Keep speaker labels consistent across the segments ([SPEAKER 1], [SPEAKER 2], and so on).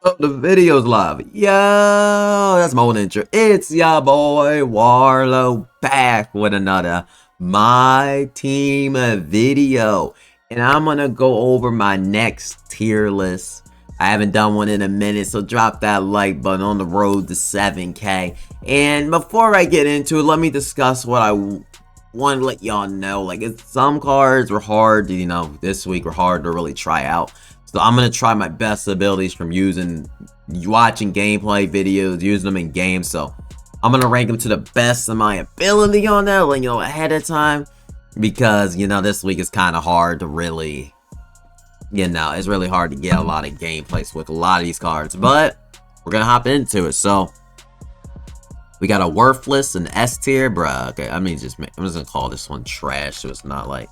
[SPEAKER 1] Oh, the video's live. Yo, that's my own intro. It's ya boy Warlow back with another My Team video. And I'm gonna go over my next tier list. I haven't done one in a minute, so drop that like button on the road to 7K. And before I get into it, let me discuss what I want to let y'all know. Like, some cards were hard, this week were hard to really try out. So I'm going to try my best abilities from watching gameplay videos, using them in games. So I'm going to rank them to the best of my ability on that, ahead of time. Because, this week is kind of hard to really, it's really hard to get a lot of gameplays with a lot of these cards. But we're going to hop into it. So we got a worthless and S tier, bruh. Okay, I'm just going to call this one trash. So it's not like,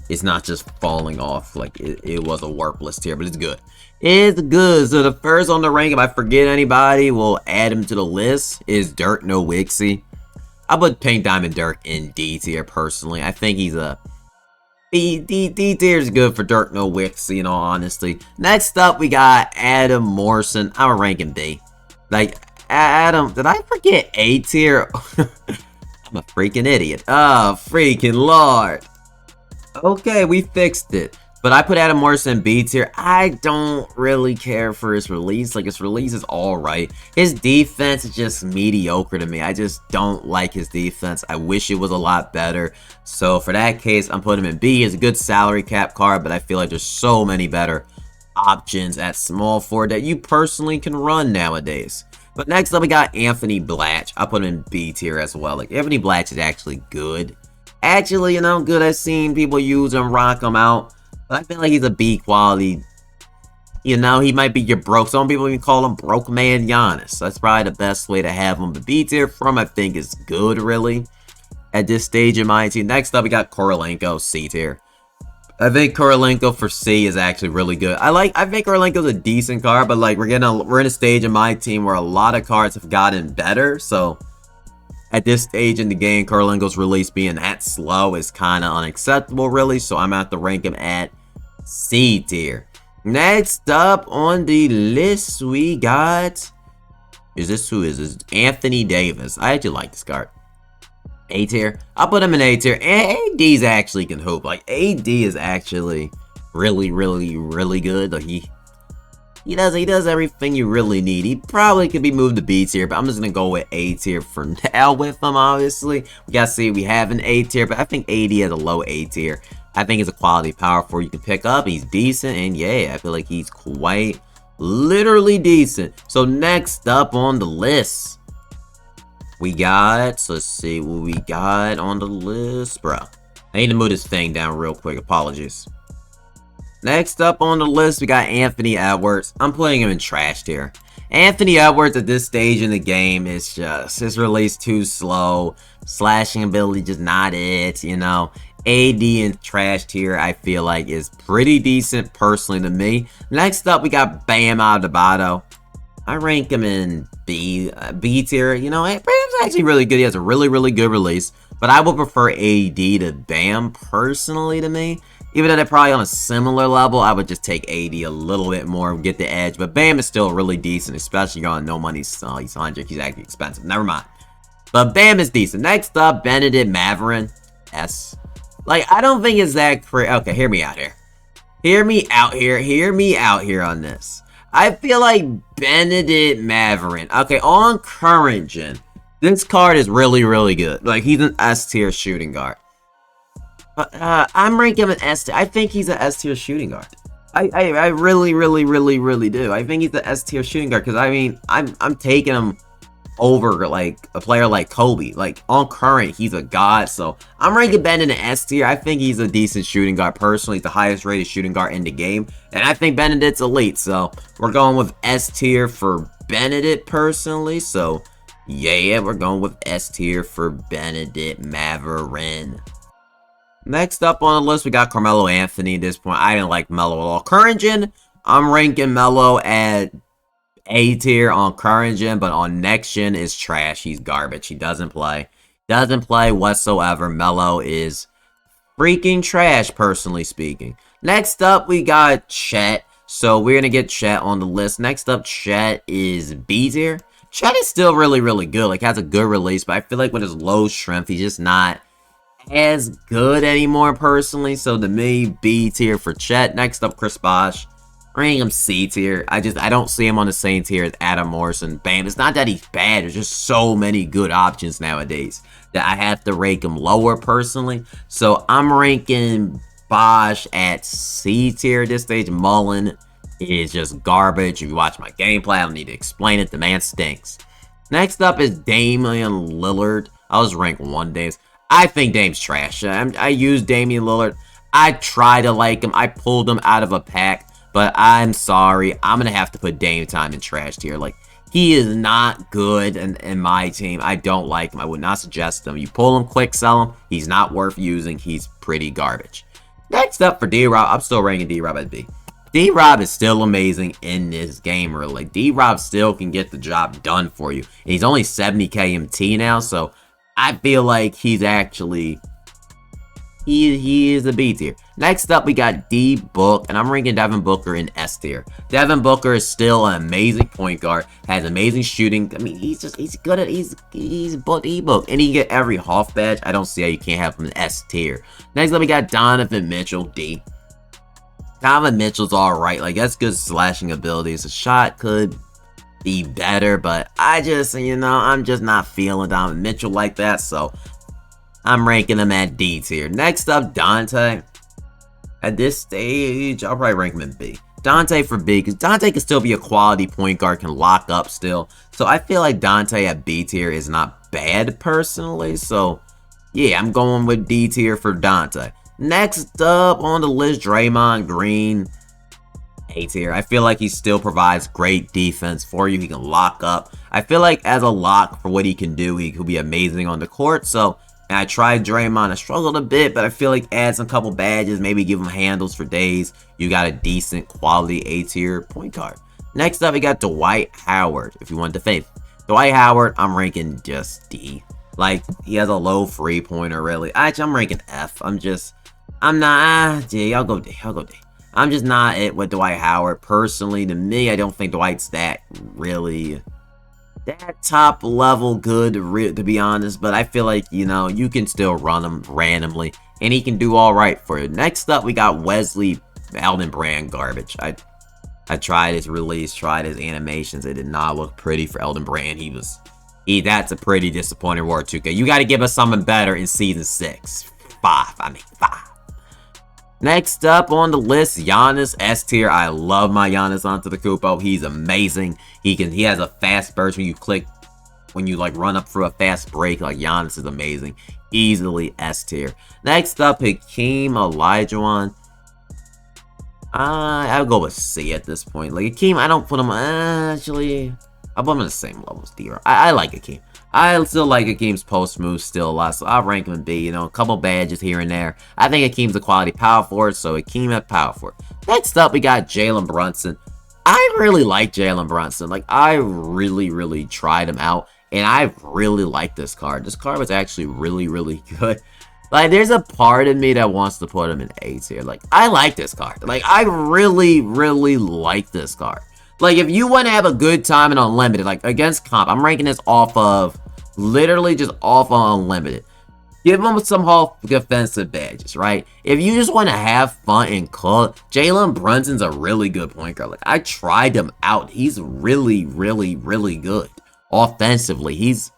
[SPEAKER 1] it's not just falling off like it was a worthless tier, but it's good. It's good. So the first on the rank, if I forget anybody, we'll add him to the list, is Dirk Nowitzki. I put Pink Diamond Dirk in D tier personally. I think he's a D tier is good for Dirk Nowitzki, in all honesty. Next up, we got Adam Morrison. I'm gonna rank him D. Like, Adam, did I forget A tier? I'm a freaking idiot. Oh, freaking Lord. Okay, we fixed it. But I put Adam Morrison in B tier. I don't really care for his release. Like, his release is alright. His defense is just mediocre to me. I just don't like his defense. I wish it was a lot better. So for that case, I'm putting him in B. He's a good salary cap card, but I feel like there's so many better options at small forward that you personally can run nowadays. But next up, we got Anthony Blatch. I put him in B tier as well. Like, Anthony Blatch is actually good. Actually, good. I've seen people use him, rock him out. But I feel like he's a B quality. He might be your broke. Some people even call him broke man Giannis. That's probably the best way to have him. But B tier from, I think, is good, really, at this stage in my team. Next up, we got Korolenko, C tier. I think Korolenko for C is actually really good. I think Korolenko's a decent card, but like we're in a stage in my team where a lot of cards have gotten better. So at this stage in the game, Korolenko's release being that slow is kind of unacceptable, really. So I'm going to have to rank him at C tier. Next up on the list, we got... Who is this? Anthony Davis. I actually like this card. A tier. I'll put him in A tier. And AD's actually can hoop. Like, AD is actually really, really, really good. Like, he does everything you really need. He probably could be moved to B tier, but I'm just gonna go with A tier for now with him. Obviously, we gotta see we have an A tier, but I think AD has a low A tier. I think it's a quality power forward you can pick up. He's decent, and yeah, I feel like he's quite literally decent. So next up on the list, we got, let's see what we got on the list, bro. I need to move this thing down real quick. Apologies. Next up on the list, we got Anthony Edwards. I'm putting him in trash tier. Anthony Edwards at this stage in the game is just, his release too slow. Slashing ability just not it, AD in trash tier, I feel like, is pretty decent personally to me. Next up, we got Bam Adebayo. I rank him in B tier. Bam's actually really good. He has a really, really good release. But I would prefer AD to Bam personally to me. Even though they're probably on a similar level, I would just take AD a little bit more, get the edge. But Bam is still really decent, especially on no money. He's 100. He's actually expensive. Never mind. But Bam is decent. Next up, Benedict Maverin. S. Like, I don't think it's that crazy. Okay, hear me out here. Hear me out here. Hear me out here on this. I feel like Benedict Maverin. Okay, on current gen, this card is really, really good. Like, he's an S tier shooting guard. I'm ranking him an S tier. I think he's an S tier shooting guard. I really, really, really, really do. I think he's an S tier shooting guard because I'm taking him over like a player like Kobe. Like, on current, he's a god. So I'm ranking Ben in an S tier. I think he's a decent shooting guard personally. He's the highest rated shooting guard in the game, and I think Benedict's elite. So we're going with S tier for Benedict personally. So yeah, we're going with S tier for Benedict Maverin. Next up on the list, we got Carmelo Anthony. At this point, I didn't like Melo at all. Current gen, I'm ranking Melo at A tier on current gen, but on next gen is trash. He's garbage. He doesn't play. Doesn't play whatsoever. Melo is freaking trash, personally speaking. Next up, we got Chet. So we're gonna get Chet on the list. Next up, Chet is B tier. Chet is still really, really good. Like, has a good release, but I feel like with his low strength, he's just not as good anymore, personally. So to me, B tier for Chet. Next up, Chris Bosh. Ranking him C tier. I don't see him on the same tier as Adam Morrison. Bam. It's not that he's bad. There's just so many good options nowadays that I have to rank him lower, personally. So I'm ranking Bosh at C tier at this stage. Mullen is just garbage. If you watch my gameplay, I don't need to explain it. The man stinks. Next up is Damian Lillard. I was ranked 1 days. I think Dame's trash. I use Damian Lillard. I try to like him. I pulled him out of a pack, but I'm sorry. I'm going to have to put Dame time in trash tier. Like, he is not good in my team. I don't like him. I would not suggest him. You pull him, quick sell him. He's not worth using. He's pretty garbage. Next up for D-Rob, I'm still ranking D-Rob at B. D-Rob is still amazing in this game, really. Like, D-Rob still can get the job done for you. And he's only 70k MT now, so I feel like he's actually, he is a B tier. Next up, we got D-Book, and I'm ranking Devin Booker in S tier. Devin Booker is still an amazing point guard, has amazing shooting. I mean, he's good at, he's D-Book, and he can get every Hoff badge. I don't see how you can't have him in S tier. Next up, we got Donovan Mitchell, D. Donovan Mitchell's alright, like, that's good slashing abilities. The shot could be better, but I just, I'm just not feeling Donovan Mitchell like that, so I'm ranking him at D tier. Next up, Dante. At this stage, I'll probably rank him in B. Dante for B, because Dante can still be a quality point guard, can lock up still. So I feel like Dante at B tier is not bad, personally. So, yeah, I'm going with D tier for Dante. Next up on the list, Draymond Green. A tier. I feel like he still provides great defense for you. He can lock up. I feel like as a lock for what he can do, he could be amazing on the court. So, and I tried Draymond. I struggled a bit, but I feel like add some couple badges, maybe give him handles for days. You got a decent quality A tier point guard. Next up, we got Dwight Howard, if you want the faith. Dwight Howard, I'm ranking just D. Like, he has a low 3-pointer, really. Actually, I'm ranking F. I'm not, D. I'll go D. I'm just not it with Dwight Howard. Personally, to me, I don't think Dwight's that top level good, to be honest. But I feel like, you can still run him randomly, and he can do all right for you. Next up, we got Wesley Elden Brand garbage. I tried his release, tried his animations. It did not look pretty for Elden Brand. That's a pretty disappointing War 2K. You got to give us something better in Season 6. 5. Next up on the list, Giannis, S tier. I love my Giannis Antetokounmpo. He's amazing. He has a fast burst when you like run up through a fast break. Like, Giannis is amazing. Easily S tier. Next up, Hakeem Olajuwon. I'll go with C at this point. Like, Hakeem, I don't put him, actually, I'll put him on the same level as D-Rob. I like Hakeem. I still like Hakeem's post moves still a lot, so I'll rank him in B. A couple badges here and there. I think Hakeem's a quality power forward, so Hakeem at power forward. Next up, we got Jalen Brunson. I really like Jalen Brunson. Like, I really, really tried him out, and I really like this card. This card was actually really, really good. Like, there's a part of me that wants to put him in A tier. Like, I like this card. Like, I really, really like this card. Like, if you want to have a good time in Unlimited, like, against comp, I'm ranking this off of, literally just off of Unlimited. Give them some Hall defensive badges, right? If you just want to have fun and cook, Jalen Brunson's a really good point guard. Like, I tried him out. He's really, really, really good. Offensively, he's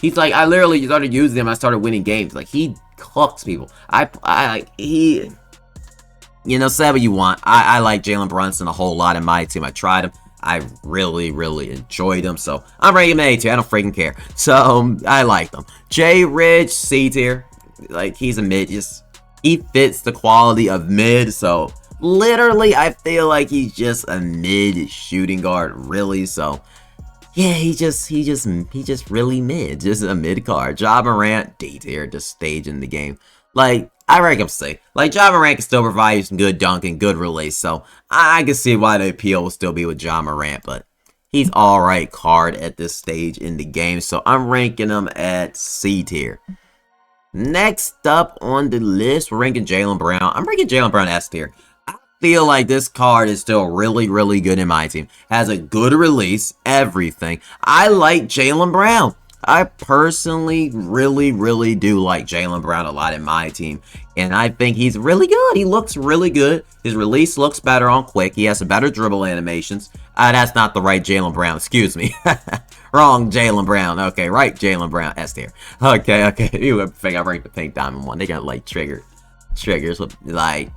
[SPEAKER 1] like, I literally started using him. I started winning games. Like, he cooks people. Say what you want. I like Jalen Brunson a whole lot in my team. I tried him. I really, really enjoyed him. So I'm ranking him A tier. I don't freaking care. So I like them. Jay Ridge, C tier. Like, he's a mid. He fits the quality of mid. So literally, I feel like he's just a mid shooting guard, really. So yeah, he just really mid. Just a mid card. Ja Morant, D tier, just staging the game. Like, I rank him C. Like, Ja Morant can still provide you some good dunking, good release. So I can see why the appeal will still be with Ja Morant, but he's alright card at this stage in the game. So I'm ranking him at C tier. Next up on the list, we're ranking Jaylen Brown. I'm ranking Jaylen Brown S tier. I feel like this card is still really, really good in my team. Has a good release, everything. I like Jaylen Brown. I personally really, really do like Jaylen Brown a lot in my team. And I think he's really good. He looks really good. His release looks better on quick. He has some better dribble animations. That's not the right Jaylen Brown. Excuse me. Wrong Jaylen Brown. Okay, right Jaylen Brown. S tier. Okay. You would think I ranked the Pink Diamond one. They got like triggers with like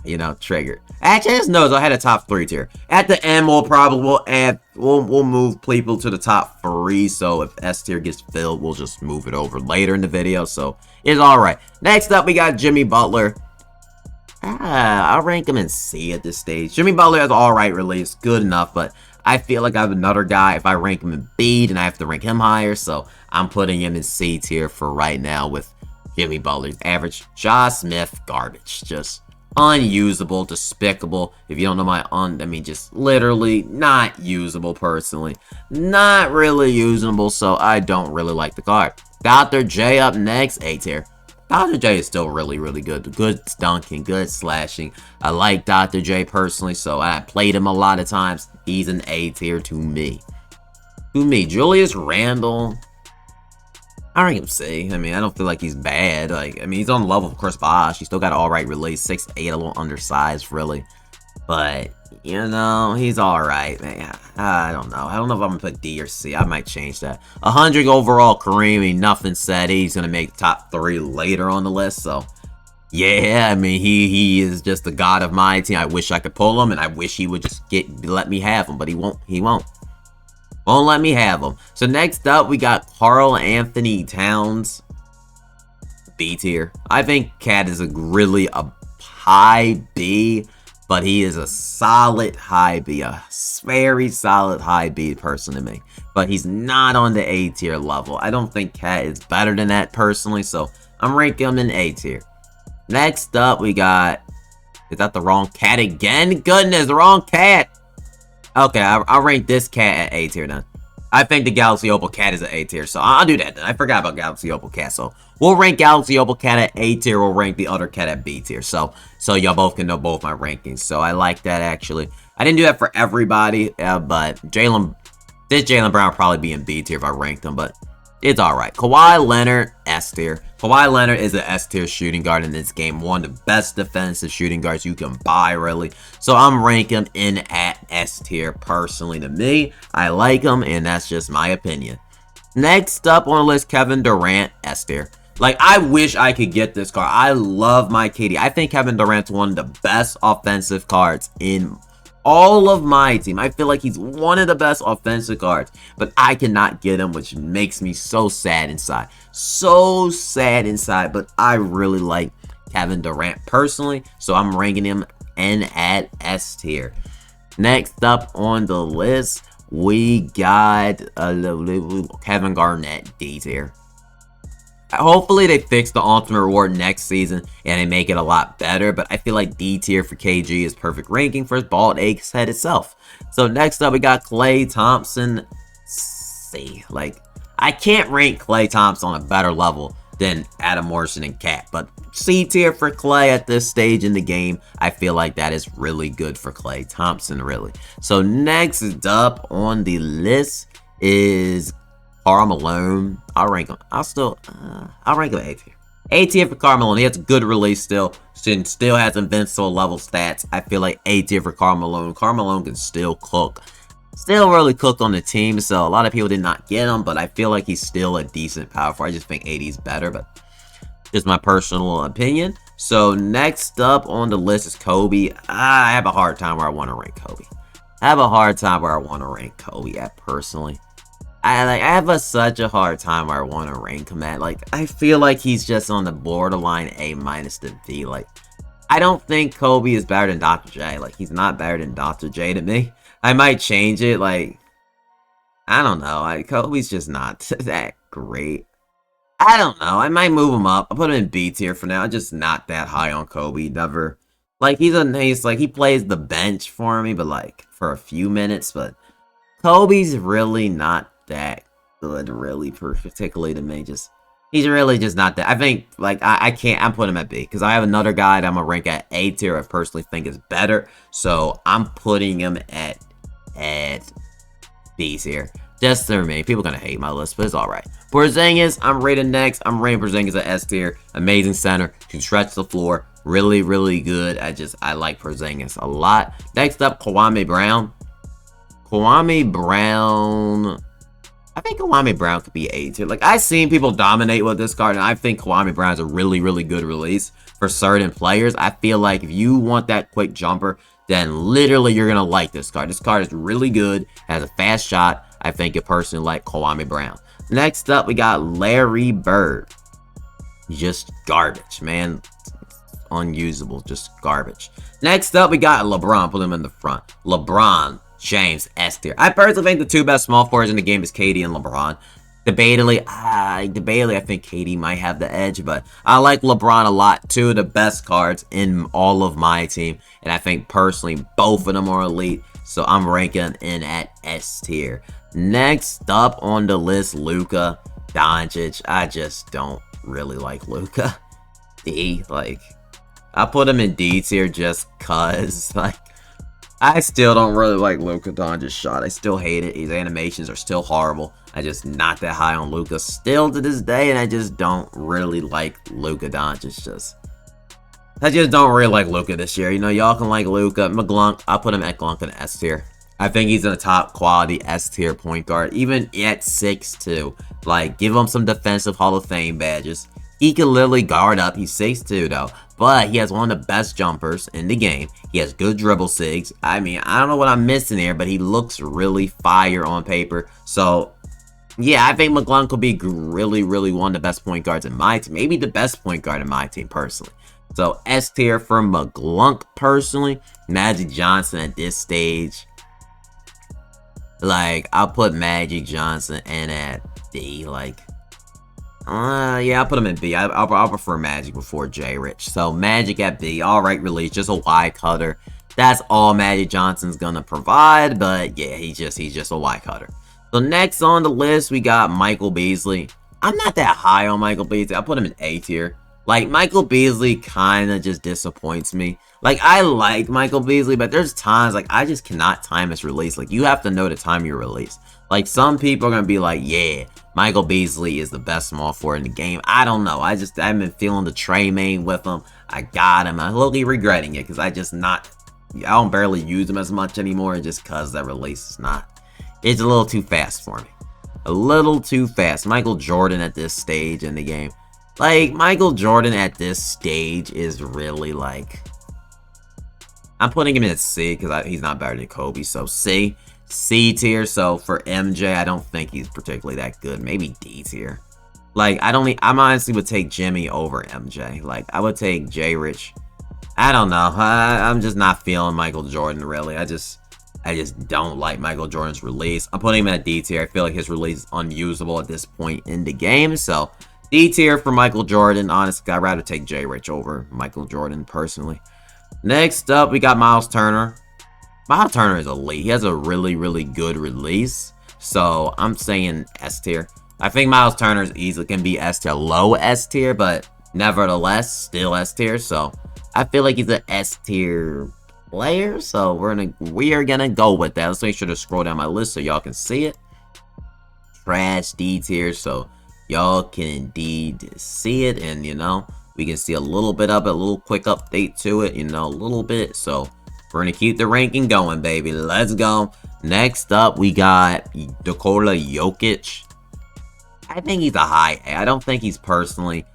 [SPEAKER 1] you know, triggered. Actually, I just noticed I had a top 3 tier. At the end, we'll move people to the top 3. So if S tier gets filled, we'll just move it over later in the video. So it's all right. Next up, we got Jimmy Butler. I'll rank him in C at this stage. Jimmy Butler has all right release, good enough, but I feel like I have another guy. If I rank him in B, then I have to rank him higher. So I'm putting him in C tier for right now with Jimmy Butler's average. Josh Smith, garbage. Just unusable, despicable. If you don't know I mean, just literally not usable personally. Not really usable, so I don't really like the card. Dr. J up next, A tier. Dr. J is still really, really good. Good dunking, good slashing. I like Dr. J personally, so I played him a lot of times. He's an A tier to me. Julius Randle, I rank him C. I mean, I don't feel like he's bad. Like, I mean, he's on the level of Chris Bosh. He's still got an alright release. 6'8", a little undersized, really. But, you know, he's alright, man. I don't know. I don't know if I'm going to put D or C. I might change that. 100 overall Kareem, nothing said. He's going to make top 3 later on the list. So, yeah, I mean, he is just the god of my team. I wish I could pull him, and I wish he would just let me have him. But he won't. Won't let me have him. So next up, we got Karl Anthony Towns. B tier. I think Cat is really a high B, but he is a solid high B. A very solid high B person to me. But he's not on the A tier level. I don't think Cat is better than that personally, so I'm ranking him in A tier. Next up, we got... Is that the wrong Cat again? Goodness, the wrong Cat! Okay, I'll rank this Cat at A tier then. I think the Galaxy Opal Cat is an A tier, so I'll do that then. I forgot about Galaxy Opal Cat, so we'll rank Galaxy Opal Cat at A tier. We'll rank the other Cat at B tier, so y'all both can know both my rankings. So I like that, actually. I didn't do that for everybody, but this Jaylen Brown will probably be in B tier if I ranked him, but it's alright. Kawhi Leonard, S tier. Kawhi Leonard is an S tier shooting guard in this game. One of the best defensive shooting guards you can buy, really. So I'm ranking him in at S tier personally to me. I like him, and that's just my opinion. Next up on the list, Kevin Durant, S tier. Like, I wish I could get this card. I love my KD. I think Kevin Durant's one of the best offensive cards in all of my team. I feel like he's one of the best offensive guards, but I cannot get him, which makes me so sad inside. So sad inside, but I really like Kevin Durant personally, so I'm ranking him in at S tier. Next up on the list, we got Kevin Garnett, D tier. Hopefully they fix the ultimate reward next season and they make it a lot better, but I feel like D tier for KG is perfect ranking for his bald ace head itself. So next up we got Klay Thompson, C. Like, I can't rank Klay Thompson on a better level than Adam Morrison and Cat, but C tier for Klay at this stage in the game. I feel like that is really good for Klay Thompson, really. So next up on the list is Karl Malone. I'll rank him. I'll rank him A tier. A tier for Karl Malone. He has a good release still. Still has invincible level stats. I feel like A tier for Karl Malone. Karl Malone can still cook. Still really cook on the team. So a lot of people did not get him, but I feel like he's still a decent power forward. I just think AD is better, but just my personal opinion. So next up on the list is Kobe. I have a hard time where I want to rank Kobe. At personally. I have such a hard time where I want to rank him at. Like, I feel like he's just on the borderline A- to B. Like, I don't think Kobe is better than Dr. J. Like, he's not better than Dr. J to me. I might change it. Like, I don't know. Like, Kobe's just not that great. I don't know. I might move him up. I'll put him in B tier for now. I'm just not that high on Kobe. Never. Like, he's a nice, like, he plays the bench for me, but, like, for a few minutes. But Kobe's really not that good, really, particularly to me. Just He's really just not that. I think, like, I can't, I'm putting him at B. Because I have another guy that I'm going to rank at A tier I personally think is better. So, I'm putting him at B tier. Just for me. People are going to hate my list, but it's alright. Porzingis, I'm rating next. I'm rating Porzingis at S tier. Amazing center. Can stretch the floor. Really, really good. I like Porzingis a lot. Next up, Kwame Brown. Kwame Brown... I think Kwame Brown could be A tier. Like, I've seen people dominate with this card, and I think Kwame Brown is a really, really good release for certain players. I feel like if you want that quick jumper, then literally you're going to like this card. This card is really good, has a fast shot. I think you personally like Kwame Brown. Next up, we got Larry Bird. Just garbage, man. Unusable, just garbage. Next up, we got LeBron. Put him in the front. LeBron James, S tier. I personally think the two best small forwards in the game is KD and LeBron. Debatably, I think KD might have the edge, but I like LeBron a lot. Two of the best cards in all of my team, and I think personally both of them are elite, so I'm ranking in at S tier. Next up on the list, Luka Doncic. I just don't really like Luka. D, like, I put him in D tier just cause, like, I still don't really like Luka Doncic's shot. I still hate it. His animations are still horrible. I just not that high on Luka still to this day, and I just don't really like Luka Doncic. I just don't really like Luka this year. You know, y'all can like Luka. McGlunk, I'll put him at Glunk in S tier. I think he's in a top quality S tier point guard, even at 6'2". Like, give him some defensive Hall of Fame badges. He can literally guard up. He's 6'2", though. But he has one of the best jumpers in the game. He has good dribble sigs. I mean, I don't know what I'm missing here, but he looks really fire on paper. So, yeah, I think McGlunk could be really, really one of the best point guards in my team. Maybe the best point guard in my team, personally. So, S tier for McGlunk, personally. Magic Johnson at this stage. Like, I'll put Magic Johnson in at D, like... yeah, I'll put him in B. I'll prefer Magic before J Rich. So, Magic at B. Alright release. Just a wide cutter. That's all Magic Johnson's gonna provide. But, yeah, he's just a wide cutter. So, next on the list, we got Michael Beasley. I'm not that high on Michael Beasley. I'll put him in A tier. Like, Michael Beasley kind of just disappoints me. Like, I like Michael Beasley, but there's times, like, I just cannot time his release. Like, you have to know the time your release. Like, some people are going to be like, yeah, Michael Beasley is the best small forward in the game. I don't know. I've been feeling the Trey main with him. I got him. I'm literally regretting it because I don't barely use him as much anymore just because that release is it's a little too fast for me. A little too fast. Michael Jordan at this stage in the game. Like, Michael Jordan at this stage is really, like... I'm putting him in at C because he's not better than Kobe, so C. C tier, so for MJ, I don't think he's particularly that good. Maybe D tier. Like, I honestly would take Jimmy over MJ. Like, I would take J Rich. I don't know. I'm just not feeling Michael Jordan, really. I just don't like Michael Jordan's release. I'm putting him at D tier. I feel like his release is unusable at this point in the game, so... D tier for Michael Jordan. Honestly, I'd rather take J Rich over Michael Jordan, personally. Next up, we got Miles Turner. Miles Turner is elite. He has a really, really good release. So, I'm saying S tier. I think Miles Turner easily can be S tier, low S tier, but nevertheless, still S tier. So, I feel like he's an S tier player. So, we are gonna go with that. Let's make sure to scroll down my list so y'all can see it. Trash D tier. So, y'all can indeed see it, and you know, we can see a little bit of it, a little quick update to it, you know, a little bit. So we're gonna keep the ranking going, baby. Let's go. Next up, we got Nikola Jokic. I think he's a high A. I don't think he's personally.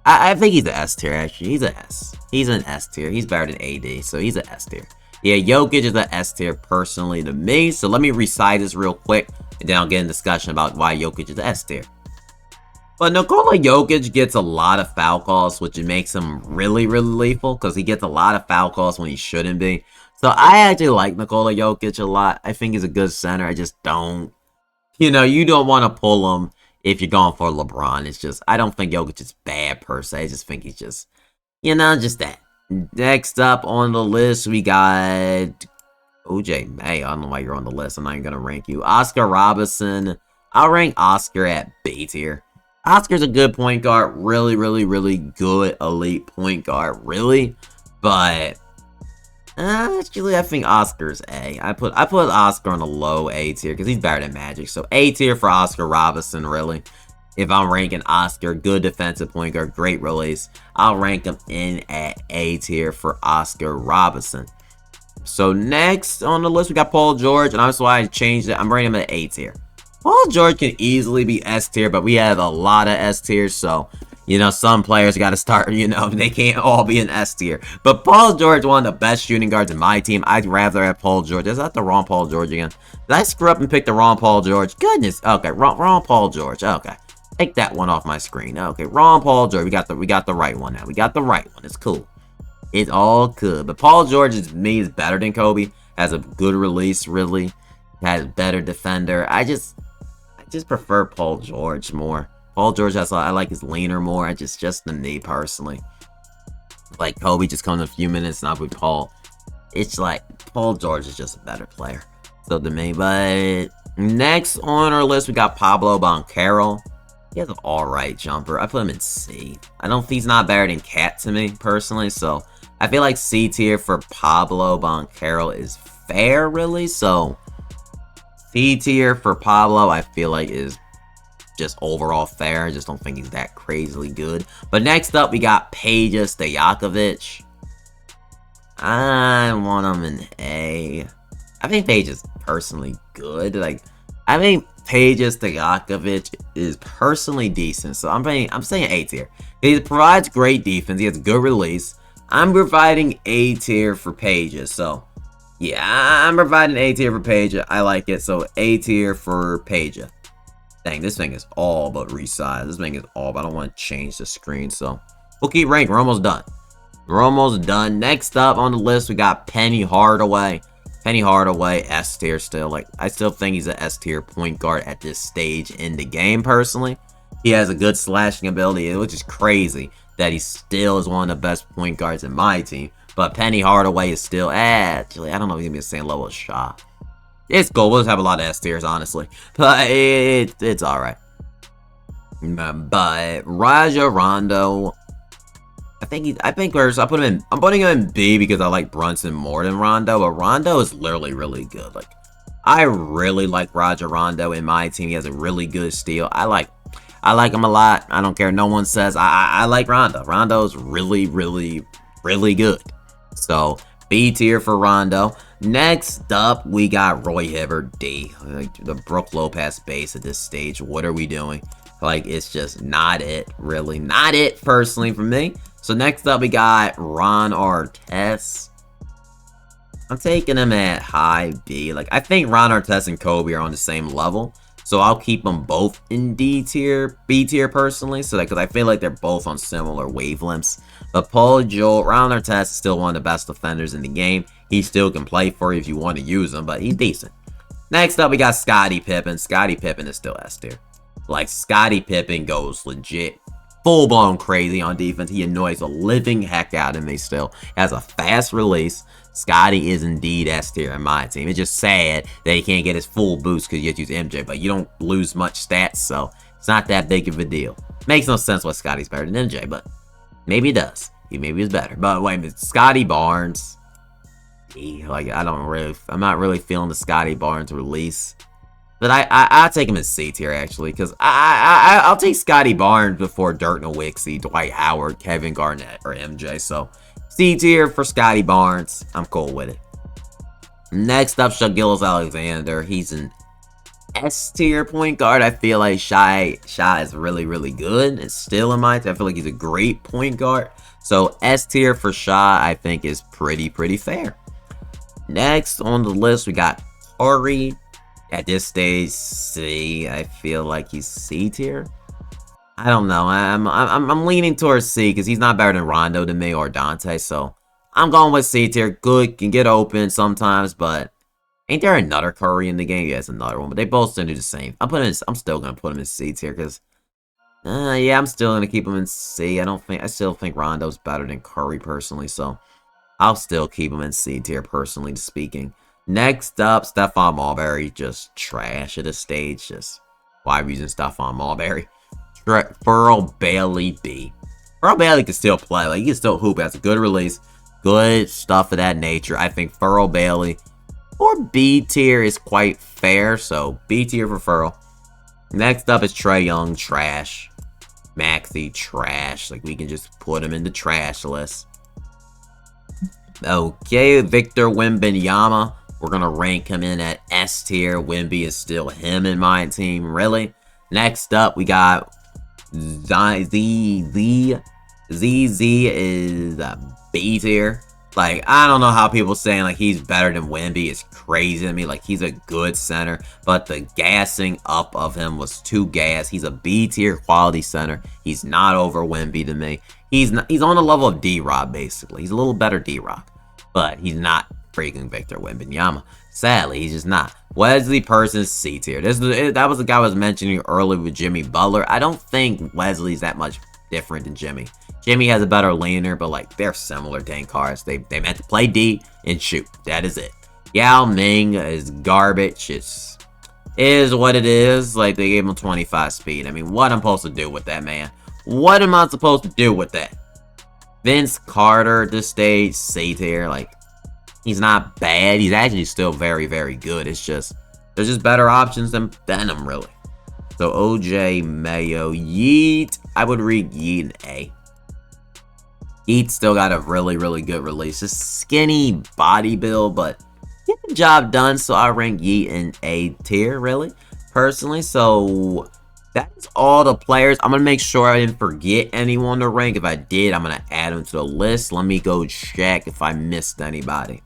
[SPEAKER 1] I think he's an S tier, actually. He's an S. He's an S tier. He's better than AD, so he's an S tier. Yeah, Jokic is an S tier personally to me. So let me recite this real quick, and then I'll get in discussion about why Jokic is an S tier. But Nikola Jokic gets a lot of foul calls, which makes him really, really lethal, because he gets a lot of foul calls when he shouldn't be. So I actually like Nikola Jokic a lot. I think he's a good center. I just don't, you know, you don't want to pull him if you're going for LeBron. It's just, I don't think Jokic is bad per se. I just think he's just, you know, just that. Next up on the list, we got OJ May. I don't know why you're on the list. I'm not even going to rank you. Oscar Robertson. I'll rank Oscar at B tier. Oscar's a good point guard. Really, really, really good elite point guard. Really. But actually, I think Oscar's A. I put Oscar on a low A tier because he's better than Magic. So A tier for Oscar Robinson, really. If I'm ranking Oscar, good defensive point guard, great release, I'll rank him in at A tier for Oscar Robinson. So next on the list, we got Paul George, and that's why I changed it. I'm rating him at A tier. Paul George can easily be S tier, but we have a lot of S tiers, so you know, some players got to start, you know, they can't all be an S tier. But Paul George, one of the best shooting guards in my team. I'd rather have Paul George. Is that the wrong Paul George again? Did I screw up and pick the wrong Paul George? Goodness. Okay, wrong Paul George. Okay. Take that one off my screen. Okay, wrong Paul George. We got the right one now. We got the right one. It's cool. It's all good. But Paul George is better than Kobe. Has a good release, really. Has better defender. I just prefer Paul George more. Paul George has I like his leaner more. Just the me personally. Like Kobe just comes in a few minutes, not with Paul. It's like Paul George is just a better player. So to me, but next on our list we got Pablo Banchero. He has an alright jumper. I put him in C. I don't think he's not better than Cat to me personally, so I feel like C tier for Pablo Banchero is fair, really. So C tier for Pablo, I feel like is just overall fair. I just don't think he's that crazily good. But next up, we got Peja Stojakovic. I want him in A. I think Peja's personally good. Like, I think Peja Stojakovic is personally decent. So I'm saying A tier. He provides great defense. He has good release. I'm providing A tier for Peja. So yeah, I'm providing A tier for Peja. I like it. So A tier for Peja. Dang, this thing is all but resized. This thing is all but I don't want to change the screen. So we'll keep ranking. We're almost done. We're almost done. Next up on the list, we got Penny Hardaway. Penny Hardaway, S tier still. Like, I still think he's an S tier point guard at this stage in the game, personally. He has a good slashing ability, which is crazy that he still is one of the best point guards in my team. But Penny Hardaway is still, actually, I don't know if he's going to be the same level as Shaw. It's cool. We'll just have a lot of S tiers, honestly. But it's alright. But Raja Rondo, I'm putting him in B because I like Brunson more than Rondo, but Rondo is literally really good. Like, I really like Raja Rondo in my team. He has a really good steal. I like him a lot. I don't care. No one says I like Rondo. Rondo's really, really, really good. So B tier for Rondo. Next up, we got Roy Hibbert, D. Like, the Brook Lopez base at this stage. What are we doing? Like, it's just not it. Really, not it personally for me. So next up, we got Ron Artest. I'm taking him at high B. Like, I think Ron Artest and Kobe are on the same level. So I'll keep them both in D tier, B tier personally. So because I feel like they're both on similar wavelengths. But Ron Artest is still one of the best defenders in the game. He still can play for you if you want to use him, but he's decent. Next up, we got Scottie Pippen. Scottie Pippen is still S tier. Like, Scottie Pippen goes legit full-blown crazy on defense. He annoys the living heck out of me still. Has a fast release. Scottie is indeed S tier in my team. It's just sad that he can't get his full boost because you have to use MJ, but you don't lose much stats, so it's not that big of a deal. Makes no sense why Scottie's better than MJ, but maybe it does. Maybe it's better. But wait a minute, Scottie Barnes. Like, I'm not really feeling the Scottie Barnes release. But I'll take him as C tier, actually, because I'll take Scottie Barnes before Dirk Nowitzki, Dwight Howard, Kevin Garnett, or MJ. So C tier for Scottie Barnes. I'm cool with it. Next up, Shai Gilgeous-Alexander. He's an S tier point guard. I feel like Shai is really, really good. It's still in my team. I feel like he's a great point guard. So S tier for Shai, I think, is pretty fair. Next on the list, we got Curry. At this stage, C. I feel like he's C tier. I don't know. I'm leaning towards C because he's not better than Rondo to me or Dante. So I'm going with C tier. Good, can get open sometimes, but ain't there another Curry in the game? Yeah, it's another one, but they both still do the same. I'm still gonna put him in C tier because, yeah, I'm still gonna keep him in C. I still think Rondo's better than Curry personally. So I'll still keep him in C tier personally speaking. Next up, Stephon Marbury, just trash at this stage. Just why are we using Stephon Marbury? Furl Bailey B. Furl Bailey can still play. Like, he can still hoop. Has a good release. Good stuff of that nature. I think Furl Bailey or B tier is quite fair. So, B tier for Furl. Next up is Trae Young. Trash. Maxey. Trash. Like, we can just put him in the trash list. Okay, Victor Wembanyama. We're going to rank him in at S tier. Wemby is still him in my team. Really? Next up, we got ZZ is B tier. Like, I don't know how people saying, like, he's better than Wemby. It's crazy to me. Like, he's a good center, but the gassing up of him was too gas. He's a B tier quality center. He's not over Wemby to me. He's on the level of D-Rob, basically. He's a little better D-Rob, but he's not freaking Victor Wembanyama. Sadly, he's just not. Wesley Person's C tier. That was the guy I was mentioning earlier with Jimmy Butler. I don't think Wesley's that much different than Jimmy. Jimmy has a better leaner, but like they're similar dang cars. They meant to play D and shoot. That is it. Yao Ming is garbage. It is what it is. Like, they gave him 25 speed. I mean, what am I supposed to do with that, man? What am I supposed to do with that? Vince Carter at this stage, C tier. Like, he's not bad. He's actually still very, very good. It's just, there's just better options than him, really. So, OJ Mayo. Yeet. I would read Yeet an A. Yeet still got a really, really good release. A skinny body build, but get the job done. So I rank Yeet in A tier, really, personally. So that's all the players. I'm going to make sure I didn't forget anyone to rank. If I did, I'm going to add them to the list. Let me go check if I missed anybody.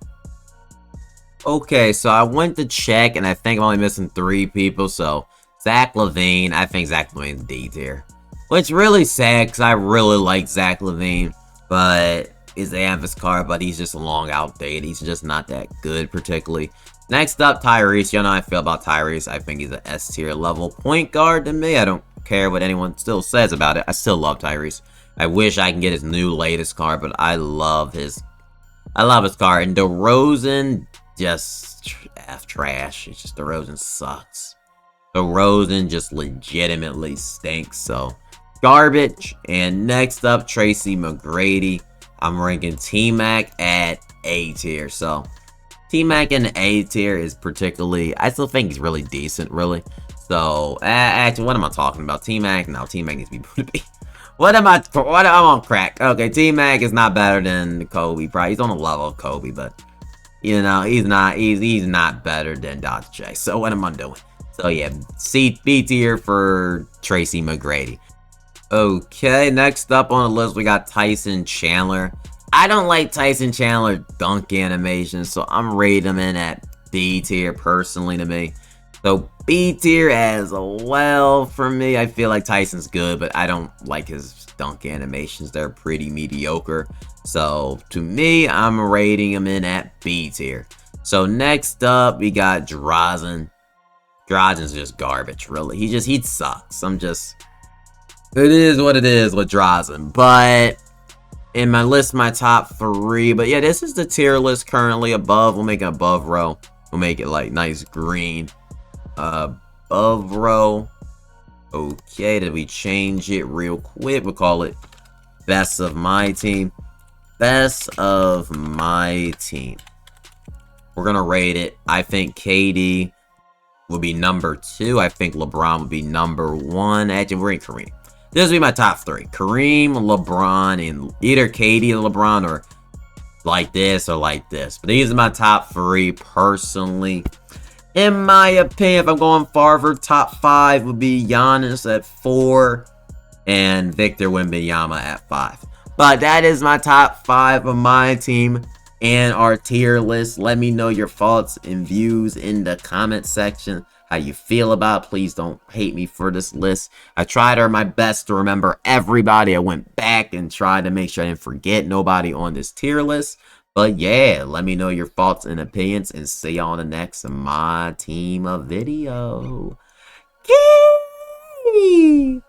[SPEAKER 1] Okay, so I went to check, and I think I'm only missing 3 people. So Zach LaVine, I think Zach LaVine's D tier. Which really sad, because I really like Zach LaVine. But is the Avis card, but he's just long outdated. He's just not that good, particularly. Next up, Tyrese. You know how I feel about Tyrese. I think he's an S tier level point guard to me. I don't care what anyone still says about it. I still love Tyrese. I wish I can get his new latest card, but I love his card. And DeRozan, just trash. It's just DeRozan sucks. DeRozan just legitimately stinks. So garbage. And next up, Tracy McGrady. I'm ranking T-Mac at A tier. So T-Mac in the A tier is particularly, I still think he's really decent, really. So actually, what am I talking about? T-Mac? No, T-Mac needs to be put to B. I'm on crack. Okay, T-Mac is not better than Kobe. Probably he's on the level of Kobe, but you know, he's not better than Dr. J. So what am I doing? So yeah, B tier for Tracy McGrady. Okay, next up on the list, we got Tyson Chandler. I don't like Tyson Chandler dunk animations, so I'm rating him in at B tier personally to me. So B tier as well for me. I feel like Tyson's good, but I don't like his dunk animations. They're pretty mediocre. So to me, I'm rating him in at B tier. So next up, we got Drazen. Drazen's just garbage, really. He sucks. It is what it is with Drazen. But in my list, my top 3. But yeah, this is the tier list currently above. We'll make it above row. We'll make it like nice green. Above row. Okay, did we change it real quick? We'll call it best of my team. Best of my team. We're going to rate it. I think KD would be number 2. I think LeBron would be number 1. Actually, we're in Kareem. This will be my top 3. Kareem, LeBron, and either KD or LeBron, or like this or like this. But these are my top 3 personally. In my opinion, if I'm going farther, top 5 would be Giannis at 4 and Victor Wembanyama at 5. But that is my top 5 of my team and our tier list. Let me know your thoughts and views in the comment section. How you feel about it. Please don't hate me for this list. I tried my best to remember everybody. I went back and tried to make sure I didn't forget nobody on this tier list. But yeah, let me know your thoughts and opinions, and see you on the next MyTeam video. Key!